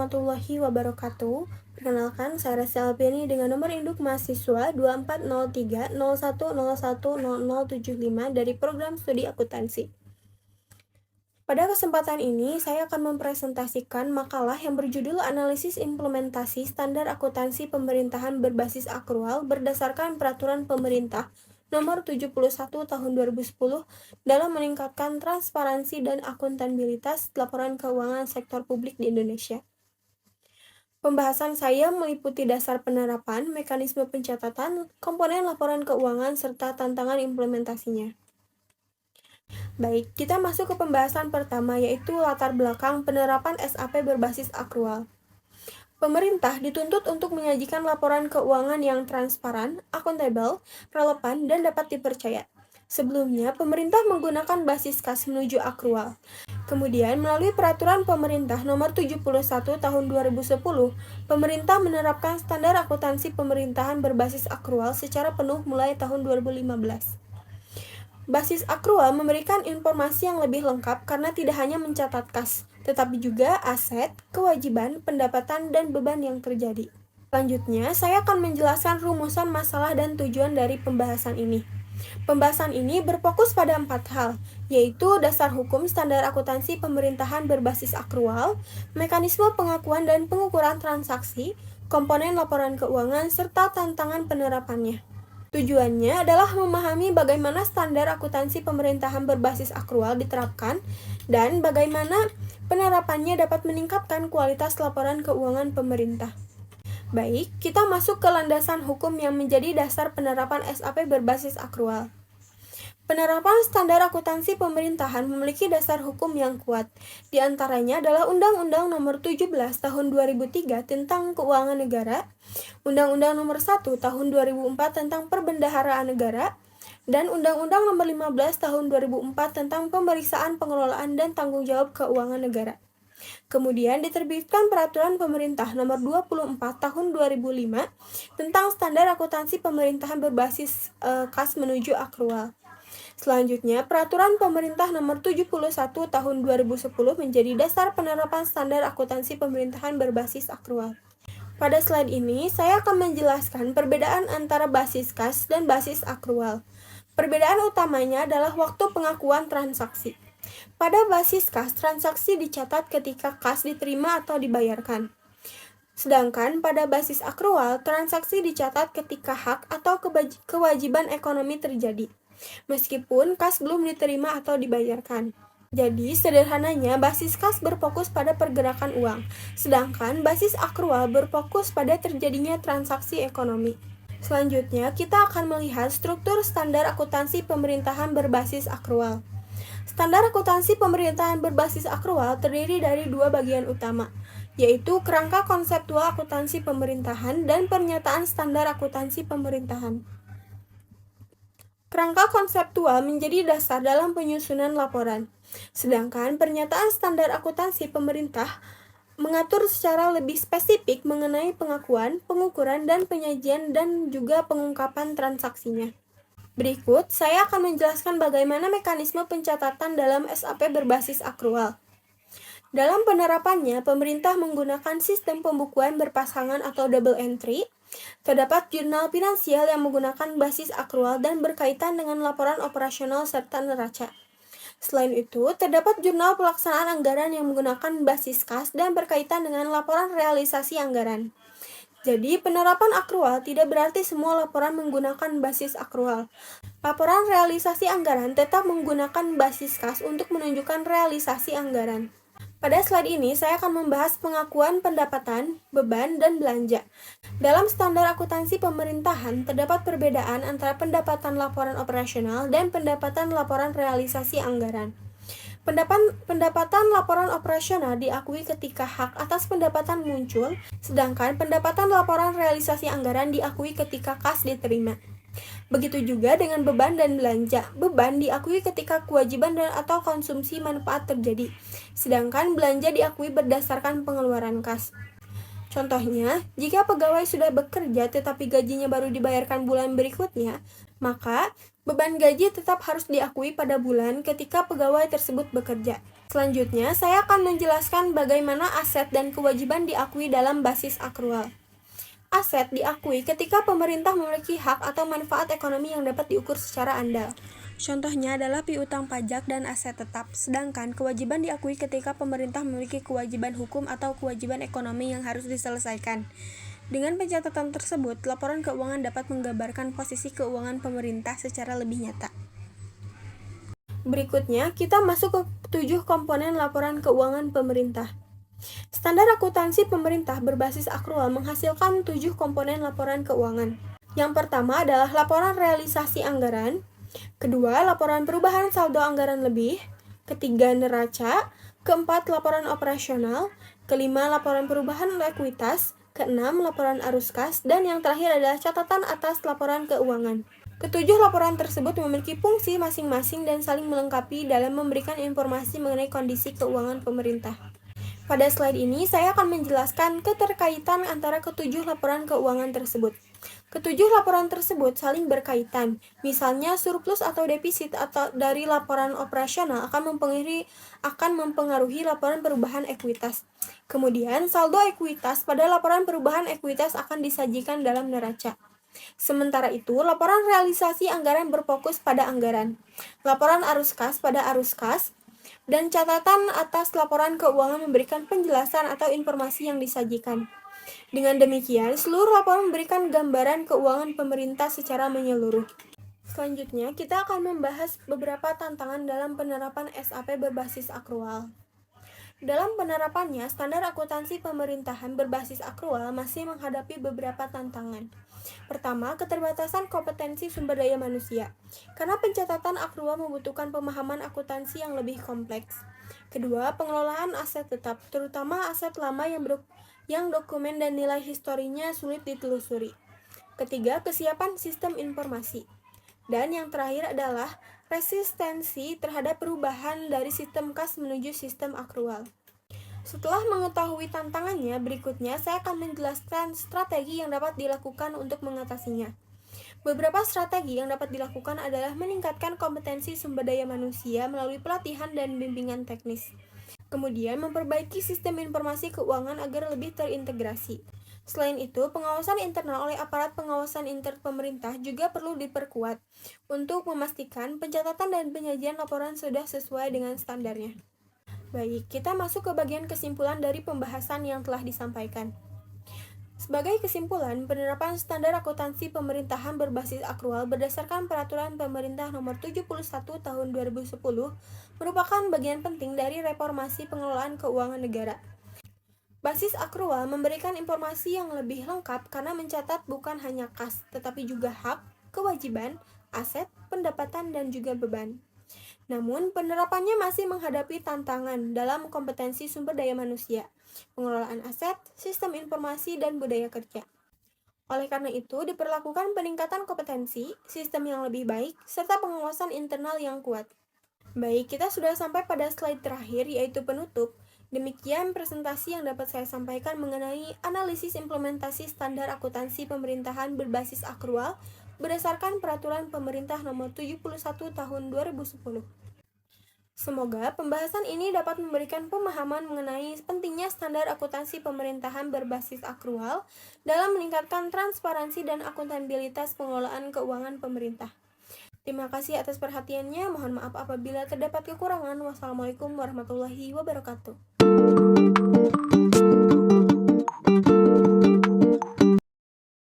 warahmatullahi wabarakatuh. Perkenalkan, saya Resti Alpiani dengan nomor induk mahasiswa 240301010075 dari program studi akuntansi. Pada kesempatan ini, saya akan mempresentasikan makalah yang berjudul Analisis Implementasi Standar Akuntansi Pemerintahan Berbasis Akrual berdasarkan Peraturan Pemerintah Nomor 71 Tahun 2010 dalam meningkatkan transparansi dan akuntabilitas laporan keuangan sektor publik di Indonesia. Pembahasan saya meliputi dasar penerapan, mekanisme pencatatan, komponen laporan keuangan, serta tantangan implementasinya. Baik, kita masuk ke pembahasan pertama, yaitu latar belakang penerapan SAP berbasis akrual. Pemerintah dituntut untuk menyajikan laporan keuangan yang transparan, akuntabel, relevan, dan dapat dipercaya. Sebelumnya, pemerintah menggunakan basis kas menuju akrual. Kemudian, melalui Peraturan Pemerintah Nomor 71 Tahun 2010, pemerintah menerapkan standar akuntansi pemerintahan berbasis akrual secara penuh mulai tahun 2015. Basis akrual memberikan informasi yang lebih lengkap karena tidak hanya mencatat kas, tetapi juga aset, kewajiban, pendapatan, dan beban yang terjadi. Selanjutnya, saya akan menjelaskan rumusan masalah dan tujuan dari pembahasan ini. Pembahasan ini berfokus pada 4 hal, yaitu dasar hukum standar akuntansi pemerintahan berbasis akrual, mekanisme pengakuan dan pengukuran transaksi, komponen laporan keuangan, serta tantangan penerapannya. Tujuannya adalah memahami bagaimana standar akuntansi pemerintahan berbasis akrual diterapkan dan bagaimana penerapannya dapat meningkatkan kualitas laporan keuangan pemerintah. Baik, kita masuk ke landasan hukum yang menjadi dasar penerapan SAP berbasis akrual. Penerapan standar akuntansi pemerintahan memiliki dasar hukum yang kuat. Di antaranya adalah Undang-Undang Nomor 17 Tahun 2003 tentang Keuangan Negara, Undang-Undang Nomor 1 Tahun 2004 tentang Perbendaharaan Negara, dan Undang-Undang Nomor 15 Tahun 2004 tentang Pemeriksaan Pengelolaan dan Tanggung Jawab Keuangan Negara. Kemudian diterbitkan Peraturan Pemerintah Nomor 24 Tahun 2005 tentang Standar Akuntansi Pemerintahan Berbasis kas menuju akrual. Selanjutnya, Peraturan Pemerintah Nomor 71 Tahun 2010 menjadi dasar penerapan standar akuntansi pemerintahan berbasis akrual. Pada slide ini, saya akan menjelaskan perbedaan antara basis kas dan basis akrual. Perbedaan utamanya adalah waktu pengakuan transaksi. Pada basis kas, transaksi dicatat ketika kas diterima atau dibayarkan. Sedangkan pada basis akrual, transaksi dicatat ketika hak atau kewajiban ekonomi terjadi, meskipun kas belum diterima atau dibayarkan. Jadi, sederhananya, basis kas berfokus pada pergerakan uang, sedangkan basis akrual berfokus pada terjadinya transaksi ekonomi. Selanjutnya, kita akan melihat struktur standar akuntansi pemerintahan berbasis akrual. Standar akuntansi pemerintahan berbasis akrual terdiri dari 2 bagian utama, yaitu kerangka konseptual akuntansi pemerintahan dan pernyataan standar akuntansi pemerintahan. Kerangka konseptual menjadi dasar dalam penyusunan laporan, sedangkan pernyataan standar akuntansi pemerintah mengatur secara lebih spesifik mengenai pengakuan, pengukuran, dan penyajian dan juga pengungkapan transaksinya. Berikut, saya akan menjelaskan bagaimana mekanisme pencatatan dalam SAP berbasis akrual. Dalam penerapannya, pemerintah menggunakan sistem pembukuan berpasangan atau double entry. Terdapat jurnal finansial yang menggunakan basis akrual dan berkaitan dengan laporan operasional serta neraca. Selain itu, terdapat jurnal pelaksanaan anggaran yang menggunakan basis kas dan berkaitan dengan laporan realisasi anggaran. Jadi, penerapan akrual tidak berarti semua laporan menggunakan basis akrual. Laporan realisasi anggaran tetap menggunakan basis kas untuk menunjukkan realisasi anggaran. Pada slide ini, saya akan membahas pengakuan pendapatan, beban, dan belanja. Dalam standar akuntansi pemerintahan, terdapat perbedaan antara pendapatan laporan operasional dan pendapatan laporan realisasi anggaran. Pendapatan laporan operasional diakui ketika hak atas pendapatan muncul, sedangkan pendapatan laporan realisasi anggaran diakui ketika kas diterima. Begitu juga dengan beban dan belanja. Beban diakui ketika kewajiban dan atau konsumsi manfaat terjadi, sedangkan belanja diakui berdasarkan pengeluaran kas. Contohnya, jika pegawai sudah bekerja tetapi gajinya baru dibayarkan bulan berikutnya, maka beban gaji tetap harus diakui pada bulan ketika pegawai tersebut bekerja. Selanjutnya, saya akan menjelaskan bagaimana aset dan kewajiban diakui dalam basis akrual. Aset diakui ketika pemerintah memiliki hak atau manfaat ekonomi yang dapat diukur secara andal. Contohnya adalah piutang pajak dan aset tetap, sedangkan kewajiban diakui ketika pemerintah memiliki kewajiban hukum atau kewajiban ekonomi yang harus diselesaikan. Dengan pencatatan tersebut, laporan keuangan dapat menggambarkan posisi keuangan pemerintah secara lebih nyata. Berikutnya, kita masuk ke 7 komponen laporan keuangan pemerintah. Standar akuntansi pemerintah berbasis akrual menghasilkan 7 komponen laporan keuangan. Yang pertama adalah laporan realisasi anggaran, kedua, laporan perubahan saldo anggaran lebih, ketiga, neraca, keempat, laporan operasional, kelima, laporan perubahan ekuitas, keenam, laporan arus kas, dan yang terakhir adalah catatan atas laporan keuangan. Ketujuh laporan tersebut memiliki fungsi masing-masing dan saling melengkapi dalam memberikan informasi mengenai kondisi keuangan pemerintah. Pada slide ini, saya akan menjelaskan keterkaitan antara ketujuh laporan keuangan tersebut. Ketujuh laporan tersebut saling berkaitan. Misalnya, surplus atau defisit atau dari laporan operasional akan mempengaruhi laporan perubahan ekuitas. Kemudian, saldo ekuitas pada laporan perubahan ekuitas akan disajikan dalam neraca. Sementara itu, laporan realisasi anggaran berfokus pada anggaran. Laporan arus kas pada arus kas, dan catatan atas laporan keuangan memberikan penjelasan atau informasi yang disajikan. Dengan demikian, seluruh laporan memberikan gambaran keuangan pemerintah secara menyeluruh. Selanjutnya, kita akan membahas beberapa tantangan dalam penerapan SAP berbasis akrual. Dalam penerapannya, standar akuntansi pemerintahan berbasis akrual masih menghadapi beberapa tantangan. Pertama, keterbatasan kompetensi sumber daya manusia, karena pencatatan akrual membutuhkan pemahaman akuntansi yang lebih kompleks. Kedua, pengelolaan aset tetap, terutama aset lama yang dokumen dan nilai historinya sulit ditelusuri. Ketiga, kesiapan sistem informasi. Dan yang terakhir adalah resistensi terhadap perubahan dari sistem kas menuju sistem akrual. Setelah mengetahui tantangannya, berikutnya saya akan menjelaskan strategi yang dapat dilakukan untuk mengatasinya. Beberapa strategi yang dapat dilakukan adalah meningkatkan kompetensi sumber daya manusia melalui pelatihan dan bimbingan teknis. Kemudian, memperbaiki sistem informasi keuangan agar lebih terintegrasi. Selain itu, pengawasan internal oleh aparat pengawasan inter pemerintah juga perlu diperkuat untuk memastikan pencatatan dan penyajian laporan sudah sesuai dengan standarnya. Baik, kita masuk ke bagian kesimpulan dari pembahasan yang telah disampaikan. Sebagai kesimpulan, penerapan standar akuntansi pemerintahan berbasis akrual berdasarkan Peraturan Pemerintah Nomor 71 Tahun 2010 merupakan bagian penting dari reformasi pengelolaan keuangan negara. Basis akrual memberikan informasi yang lebih lengkap karena mencatat bukan hanya kas, tetapi juga hak, kewajiban, aset, pendapatan, dan juga beban. Namun, penerapannya masih menghadapi tantangan dalam kompetensi sumber daya manusia, pengelolaan aset, sistem informasi, dan budaya kerja. Oleh karena itu, diperlakukan peningkatan kompetensi, sistem yang lebih baik, serta pengawasan internal yang kuat. Baik, kita sudah sampai pada slide terakhir, yaitu penutup. Demikian presentasi yang dapat saya sampaikan mengenai analisis implementasi standar akuntansi pemerintahan berbasis akrual berdasarkan Peraturan Pemerintah Nomor 71 Tahun 2010. Semoga pembahasan ini dapat memberikan pemahaman mengenai pentingnya standar akuntansi pemerintahan berbasis akrual dalam meningkatkan transparansi dan akuntabilitas pengelolaan keuangan pemerintah. Terima kasih atas perhatiannya. Mohon maaf apabila terdapat kekurangan. Wassalamualaikum warahmatullahi wabarakatuh.